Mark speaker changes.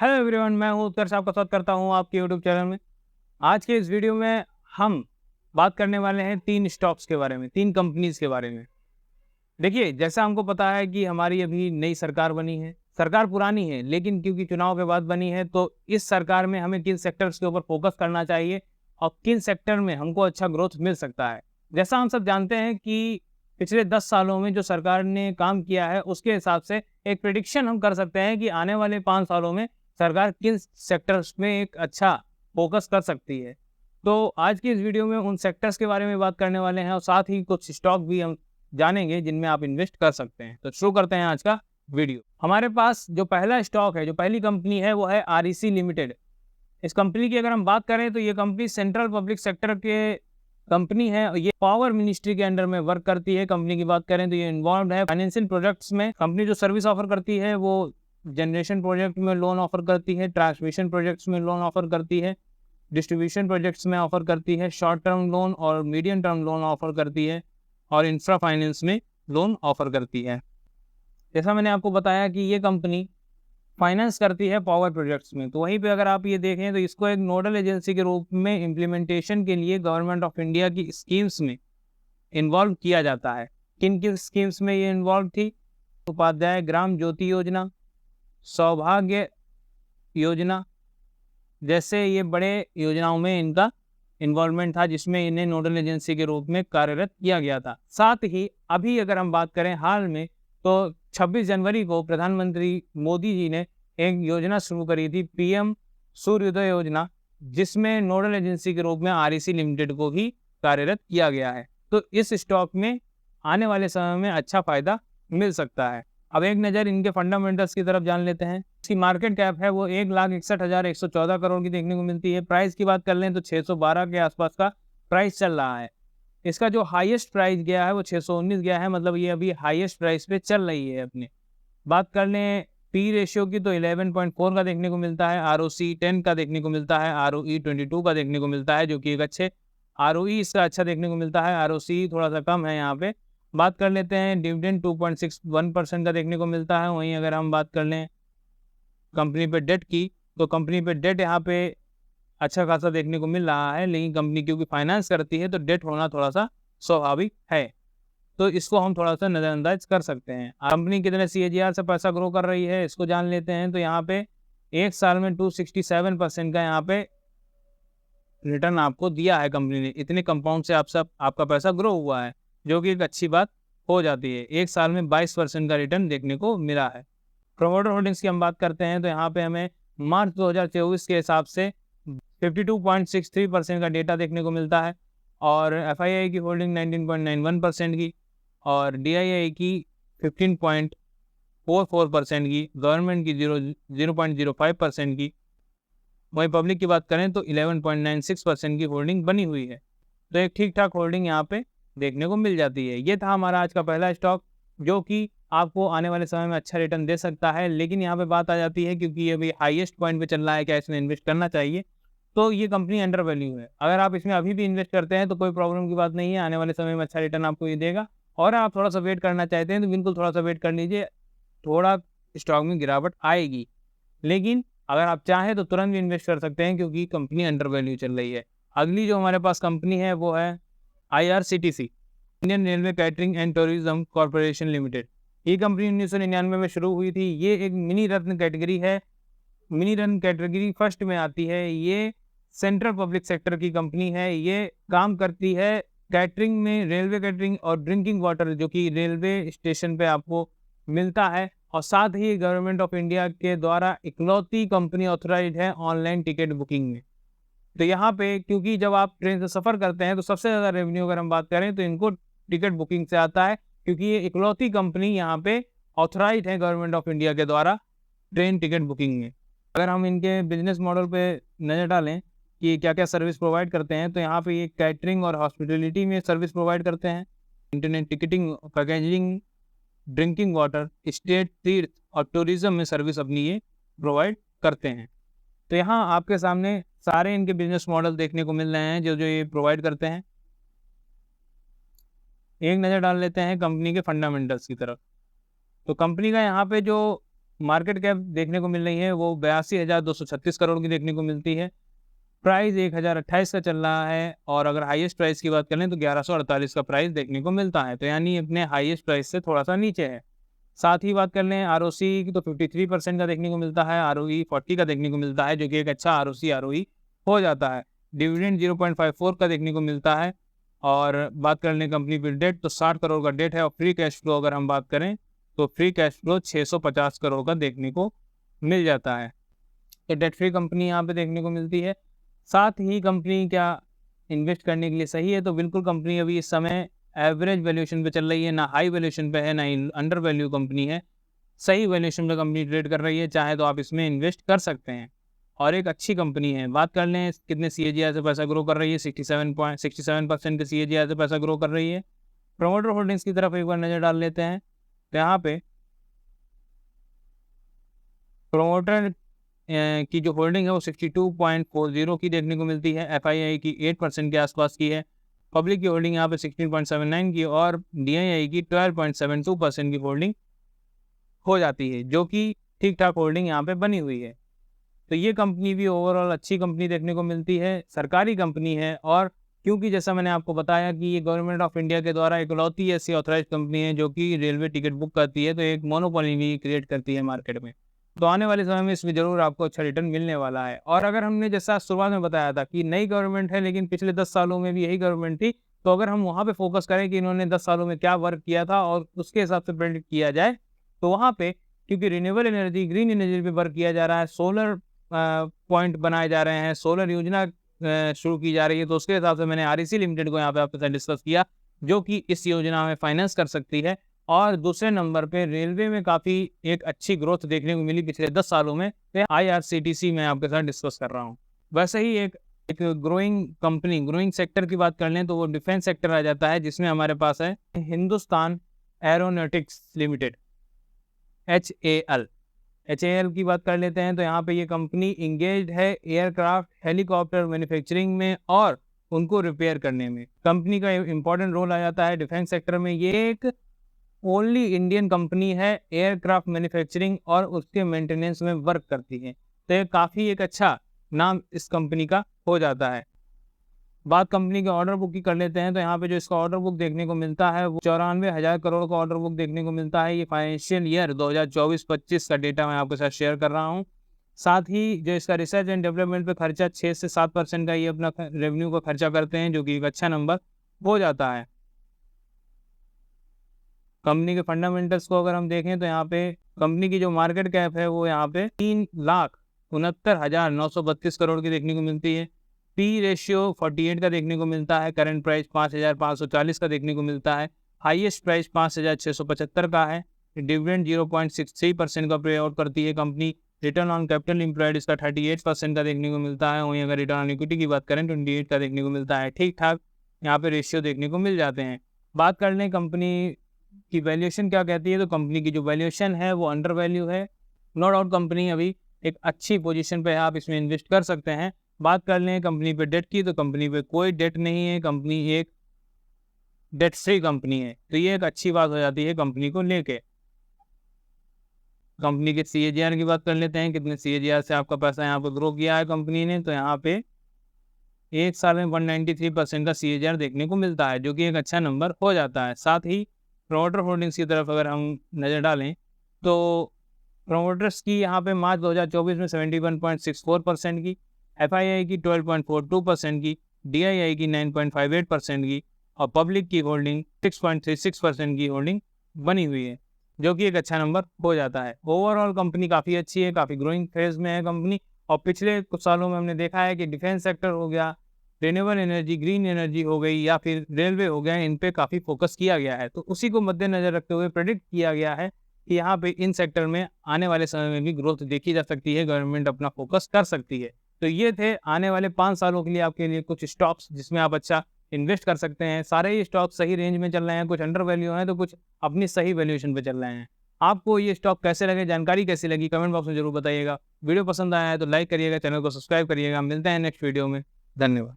Speaker 1: Hello everyone, मैं हूं उत्कर्ष, आपका स्वागत करता हूं आपके यूट्यूब चैनल में। आज के इस वीडियो में हम बात करने वाले हैं 3 स्टॉक्स के बारे में, 3 कंपनीज के बारे में। देखिए, जैसा हमको पता है कि हमारी अभी नई सरकार बनी है। सरकार पुरानी है, लेकिन क्योंकि चुनाव के बाद बनी है, तो इस सरकार में हमें किन सेक्टर्स के ऊपर फोकस करना चाहिए और किन सेक्टर में हमको अच्छा ग्रोथ मिल सकता है। जैसा हम सब जानते हैं कि पिछले 10 सालों में जो सरकार ने काम किया है, उसके हिसाब से एक प्रेडिक्शन हम कर सकते हैं कि आने वाले 5 सालों में सरकार किन सेक्टर्स में एक अच्छा फोकस कर सकती है। तो आज की इस वीडियो में उन सेक्टर्स के बारे में बात करने वाले हैं और साथ ही कुछ स्टॉक भी हम जानेंगे जिनमें आप इन्वेस्ट कर सकते हैं। तो शुरू करते हैं आज का वीडियो। हमारे पास जो पहला स्टॉक है, जो पहली कंपनी है, वो है आरईसी लिमिटेड। इस कंपनी की अगर हम बात करें तो ये कंपनी सेंट्रल पब्लिक सेक्टर के कंपनी है और ये पावर मिनिस्ट्री के अंडर में वर्क करती है। कंपनी की बात करें तो ये इन्वॉल्व है फाइनेंशियल प्रोजेक्ट्स में। कंपनी जो सर्विस ऑफर करती है वो जनरेशन प्रोजेक्ट में लोन ऑफर करती है, ट्रांसमिशन प्रोजेक्ट्स में लोन ऑफर करती है, डिस्ट्रीब्यूशन प्रोजेक्ट्स में ऑफर करती है, शॉर्ट टर्म लोन और मीडियम टर्म लोन ऑफर करती है और इंफ्रा फाइनेंस में लोन ऑफर करती है। जैसा मैंने आपको बताया कि ये कंपनी फाइनेंस करती है पावर प्रोजेक्ट्स में। तो वहीं पे अगर आप ये देखें तो इसको एक नोडल एजेंसी के रूप में इम्प्लीमेंटेशन के लिए गवर्नमेंट ऑफ इंडिया की स्कीम्स में इन्वॉल्व किया जाता है। किन किन स्कीम्स में ये इन्वॉल्व थी? उपाध्याय ग्राम ज्योति योजना, सौभाग्य योजना जैसे ये बड़े योजनाओं में इनका इन्वॉल्वमेंट था, जिसमें इन्हें नोडल एजेंसी के रूप में कार्यरत किया गया था। साथ ही अभी अगर हम बात करें हाल में, तो 26 जनवरी को प्रधानमंत्री मोदी जी ने एक योजना शुरू करी थी, पीएम सूर्योदय योजना, जिसमें नोडल एजेंसी के रूप में आरईसी लिमिटेड को भी कार्यरत किया गया है। तो इस स्टॉक में आने वाले समय में अच्छा फायदा मिल सकता है। अब एक नज़र इनके फंडामेंटल्स की तरफ जान लेते हैं। इसकी मार्केट कैप है वो 1,61,114 करोड़ की देखने को मिलती है। प्राइस की बात कर लें तो 612 के आसपास का प्राइस चल रहा है। इसका जो हाईएस्ट प्राइस गया है वो 619 गया है, मतलब ये अभी हाईएस्ट प्राइस पे चल रही है अपने। बात कर लें पी रेशियो की तो 11.4 का देखने को मिलता है, आरओसी 10 का देखने को मिलता है, आरओई 22 का देखने को मिलता है, जो कि एक अच्छे आरओई इसका अच्छा देखने को मिलता है। आरओसी थोड़ा सा कम है यहाँ पे। बात कर लेते हैं डिविडेंड 2.61% का देखने को मिलता है। वहीं अगर हम बात कर लें कंपनी पे डेट की, तो कंपनी पे डेट यहाँ पे अच्छा खासा देखने को मिल रहा है, लेकिन कंपनी क्योंकि फाइनेंस करती है तो डेट होना थोड़ा सा स्वाभाविक है, तो इसको हम थोड़ा सा नज़रअंदाज कर सकते हैं। कंपनी कितने CAGR से पैसा ग्रो कर रही है, इसको जान लेते हैं। तो यहाँ पे एक साल में 267% का यहाँ पे रिटर्न आपको दिया है कंपनी ने। इतने कंपाउंड से आपका पैसा ग्रो हुआ है, जो कि एक अच्छी बात हो जाती है। एक साल में 22% का रिटर्न देखने को मिला है। प्रोमोटर होल्डिंग्स की हम बात करते हैं तो यहाँ पे हमें मार्च 2024 के हिसाब से 52.63% का डेटा देखने को मिलता है और FII की होल्डिंग 19.91% की और DII की 15.44% की, गवर्नमेंट की 0.05% की। वहीं पब्लिक की बात करें तो 11.96% की होल्डिंग बनी हुई है। तो एक ठीक ठाक होल्डिंग यहाँ पे देखने को मिल जाती है। ये था हमारा आज का पहला स्टॉक, जो कि आपको आने वाले समय में अच्छा रिटर्न दे सकता है। लेकिन यहाँ पे बात आ जाती है, क्योंकि ये अभी हाईएस्ट पॉइंट पे चल रहा है, क्या इसमें इन्वेस्ट करना चाहिए? तो ये कंपनी अंडर वैल्यू है। अगर आप इसमें अभी भी इन्वेस्ट करते हैं तो कोई प्रॉब्लम की बात नहीं है, आने वाले समय में अच्छा रिटर्न आपको ये देगा। और आप थोड़ा सा वेट करना चाहते हैं तो बिल्कुल थोड़ा सा वेट कर लीजिए, थोड़ा स्टॉक में गिरावट आएगी। लेकिन अगर आप चाहें तो तुरंत भी इन्वेस्ट कर सकते हैं, क्योंकि कंपनी अंडर वैल्यू चल रही है। अगली जो हमारे पास कंपनी है वो है IRCTC, Indian railway catering and tourism corporation limited. ये कंपनी 1999 में शुरू हुई थी। ये एक मिनी रत्न कैटेगरी है, मिनी रत्न कैटेगरी फर्स्ट में आती है। ये सेंट्रल पब्लिक सेक्टर की कंपनी है। ये काम करती है कैटरिंग में, रेलवे कैटरिंग और ड्रिंकिंग वाटर, जो कि रेलवे स्टेशन पे आपको मिलता है। और साथ ही गवर्नमेंट ऑफ इंडिया के द्वारा इकलौती कंपनी ऑथराइज है ऑनलाइन टिकट बुकिंग में। तो यहाँ पे क्योंकि जब आप ट्रेन से सफ़र करते हैं तो सबसे ज़्यादा रेवेन्यू अगर हम बात करें तो इनको टिकट बुकिंग से आता है, क्योंकि ये इकलौती कंपनी यहाँ पे ऑथराइज है गवर्नमेंट ऑफ इंडिया के द्वारा ट्रेन टिकट बुकिंग में। अगर हम इनके बिजनेस मॉडल पे नज़र डालें कि क्या क्या सर्विस प्रोवाइड करते हैं, तो यहाँ पे ये कैटरिंग और हॉस्पिटलिटी में सर्विस प्रोवाइड करते हैं, internet ticketing, packaging, drinking water, state, तीर्थ और टूरिज्म में सर्विस अपनी ये प्रोवाइड करते हैं। तो यहाँ आपके सामने सारे इनके बिजनेस मॉडल देखने को मिल रहे हैं जो जो ये प्रोवाइड करते हैं। एक नज़र डाल लेते हैं कंपनी के फंडामेंटल्स की तरफ। तो कंपनी का यहाँ पे जो मार्केट कैप देखने को मिल रही है वो 82,236 करोड़ की देखने को मिलती है। प्राइस 1028 का चल रहा है और अगर हाईएस्ट प्राइस की बात करें तो 1148 का प्राइस देखने को मिलता है, तो यानी अपने हाईएस्ट प्राइस से थोड़ा सा नीचे है। साथ ही बात कर लें आरओसी की तो 53% का देखने को मिलता है, आरओई 40 का देखने को मिलता है, जो कि एक अच्छा आरओसी आरओई हो जाता है। डिविडेंड 0.54 का देखने को मिलता है। और बात कर लें कंपनी पर डेट तो 60 करोड़ का डेट है और फ्री कैश फ्लो अगर हम बात करें तो फ्री कैश फ्लो 650 करोड़ का देखने को मिल जाता है। ये डेट फ्री कंपनी यहाँ पे देखने को मिलती है। साथ ही कंपनी क्या इन्वेस्ट करने के लिए सही है, तो बिल्कुल कंपनी अभी इस समय एवरेज वैल्यूएशन पे चल रही है, ना हाई वैल्यूएशन पे है ना ही अंडर वैल्यू कंपनी है, सही वैल्यूएशन पे कंपनी ट्रेड कर रही है, चाहे तो आप इसमें इन्वेस्ट कर सकते हैं और एक अच्छी कंपनी है। बात कर लें कितने CAGR से पैसा ग्रो कर रही है, 67% के CAGR से पैसा ग्रो कर रही है। प्रोमोटर होल्डिंग्स की तरफ एक बार नज़र डाल लेते हैं, तो यहाँ पे प्रोमोटर की जो होल्डिंग है वो 62.40 की देखने को मिलती है, FII की 8% के आसपास की है, पब्लिक की होल्डिंग यहाँ पे 16.79 की और DII की 12.72% की होल्डिंग हो जाती है, जो कि ठीक ठाक होल्डिंग यहाँ पे बनी हुई है। तो ये कंपनी भी ओवरऑल अच्छी कंपनी देखने को मिलती है, सरकारी कंपनी है और क्योंकि जैसा मैंने आपको बताया कि ये गवर्नमेंट ऑफ इंडिया के द्वारा इकलौती ऐसी ऑथराइज कंपनी है जो कि रेलवे टिकट बुक करती है, तो एक मोनोपोली भी क्रिएट करती है मार्केट में, तो आने वाले समय में इसमें ज़रूर आपको अच्छा रिटर्न मिलने वाला है। और अगर हमने जैसा शुरुआत में बताया था कि नई गवर्नमेंट है लेकिन पिछले 10 सालों में भी यही गवर्नमेंट थी, तो अगर हम वहाँ पे फोकस करें कि इन्होंने 10 सालों में क्या वर्क किया था और उसके हिसाब से प्रेडिक्ट किया जाए, तो वहाँ पे क्योंकि रिन्यूएबल एनर्जी ग्रीन एनर्जी पे वर्क किया जा रहा है, सोलर पॉइंट बनाए जा रहे हैं, सोलर योजना शुरू की जा रही है, तो उसके हिसाब से मैंने REC लिमिटेड को यहाँ पे आपके साथ डिस्कस किया, जो कि इस योजना में फाइनेंस कर सकती है। और दूसरे नंबर पे रेलवे में काफ़ी एक अच्छी ग्रोथ देखने को मिली पिछले 10 सालों में, तो IRCTC मैं आपके साथ डिस्कस कर रहा हूँ। वैसे ही एक ग्रोइंग कंपनी, ग्रोइंग सेक्टर की बात कर लें तो वो डिफेंस सेक्टर आ जाता है, जिसमें हमारे पास है हिंदुस्तान एरोनॉटिक्स लिमिटेड, HAL की बात कर लेते हैं, तो यहाँ पे ये कंपनी इंगेज्ड है एयरक्राफ्ट हेलीकॉप्टर मैन्युफैक्चरिंग में और उनको रिपेयर करने में। कंपनी का इंपॉर्टेंट रोल आ जाता है डिफेंस सेक्टर में। ये एक ओनली इंडियन कंपनी है एयरक्राफ्ट मैन्युफैक्चरिंग और उसके मेंटेनेंस में वर्क करती है, तो ये काफ़ी एक अच्छा नाम इस कंपनी का हो जाता है। बात कंपनी के ऑर्डर बुक की कर लेते हैं, तो यहाँ पे जो इसका ऑर्डर बुक देखने को मिलता है वो 94,000 करोड़ का ऑर्डर बुक देखने को मिलता है। ये फाइनेंशियल ईयर 2024-25 का डेटा मैं आपके साथ शेयर कर रहा हूँ। साथ ही जो इसका रिसर्च एंड डेवलपमेंट पे खर्चा 6 से 7% का ये अपना रेवेन्यू का खर्चा करते हैं, जो कि एक अच्छा नंबर हो जाता है। कंपनी के फंडामेंटल्स को अगर हम देखें तो यहाँ पे कंपनी की जो मार्केट कैप है वो यहाँ पे 3,69,932 करोड़ की देखने को मिलती है। P रेशियो 48 का देखने को मिलता है। करंट प्राइस 5,540 का देखने को मिलता है। हाईएस्ट प्राइस 5,675 का है। डिविडेंड 0.63% का पे आउट करती है company. Return on capital employed इसका 38% का देखने को मिलता है। वहीं अगर रिटर्न ऑन इक्विटी की बात करें 28 का देखने को मिलता है। ठीक ठाक यहाँ पे रेशियो देखने को मिल जाते हैं। बात कर लें कंपनी की वैल्यूएशन क्या कहती है, तो कंपनी की जो वैल्यूएशन है वो अंडर वैल्यू है। नो डाउट कंपनी अभी एक अच्छी पोजीशन पे है, आप इसमें इन्वेस्ट कर सकते हैं। बात कर लें कंपनी पे डेट की, तो कंपनी पे कोई डेट नहीं है, कंपनी एक डेट फ्री कंपनी है, तो ये एक अच्छी बात हो जाती है कंपनी को लेके। कंपनी के CAGR की बात कर लेते हैं, कितने CAGR से आपका पैसा यहाँ पे ग्रो किया है कंपनी ने, तो यहाँ पे एक साल में 193% का CAGR देखने को मिलता है, जो कि एक अच्छा नंबर हो जाता है। साथ ही प्रोमोटर होल्डिंग्स की तरफ अगर हम नज़र डालें तो प्रोमोटर्स की यहाँ पे मार्च 2024 में 71.64% की, FII की 12.42% की, DII की 9.58% की और पब्लिक की होल्डिंग 6.36% की होल्डिंग बनी हुई है, जो कि एक अच्छा नंबर हो जाता है। ओवरऑल कंपनी काफ़ी अच्छी है, काफ़ी ग्रोइंग फेज में है कंपनी। और पिछले कुछ सालों में हमने देखा है कि डिफेंस सेक्टर हो गया, रिन्यूएबल एनर्जी, ग्रीन एनर्जी हो गई या फिर रेलवे हो गया, इन पे काफ़ी फोकस किया गया है। तो उसी को मद्देनजर रखते हुए प्रेडिक्ट किया गया है कि यहाँ पे इन सेक्टर में आने वाले समय में भी ग्रोथ देखी जा सकती है, गवर्नमेंट अपना फोकस कर सकती है। तो ये थे आने वाले 5 सालों के लिए आपके लिए कुछ स्टॉक्स जिसमें आप अच्छा इन्वेस्ट कर सकते हैं। सारे ही स्टॉक सही रेंज में चल रहे हैं, कुछ अंडर वैल्यू हैं तो कुछ अपनी सही वैल्यूएशन पे चल रहे हैं। आपको ये स्टॉक कैसे लगे, जानकारी कैसी लगी, कमेंट बॉक्स में जरूर बताइएगा। वीडियो पसंद आया है तो लाइक करिएगा, चैनल को सब्सक्राइब करिएगा। मिलते हैं नेक्स्ट वीडियो में। धन्यवाद।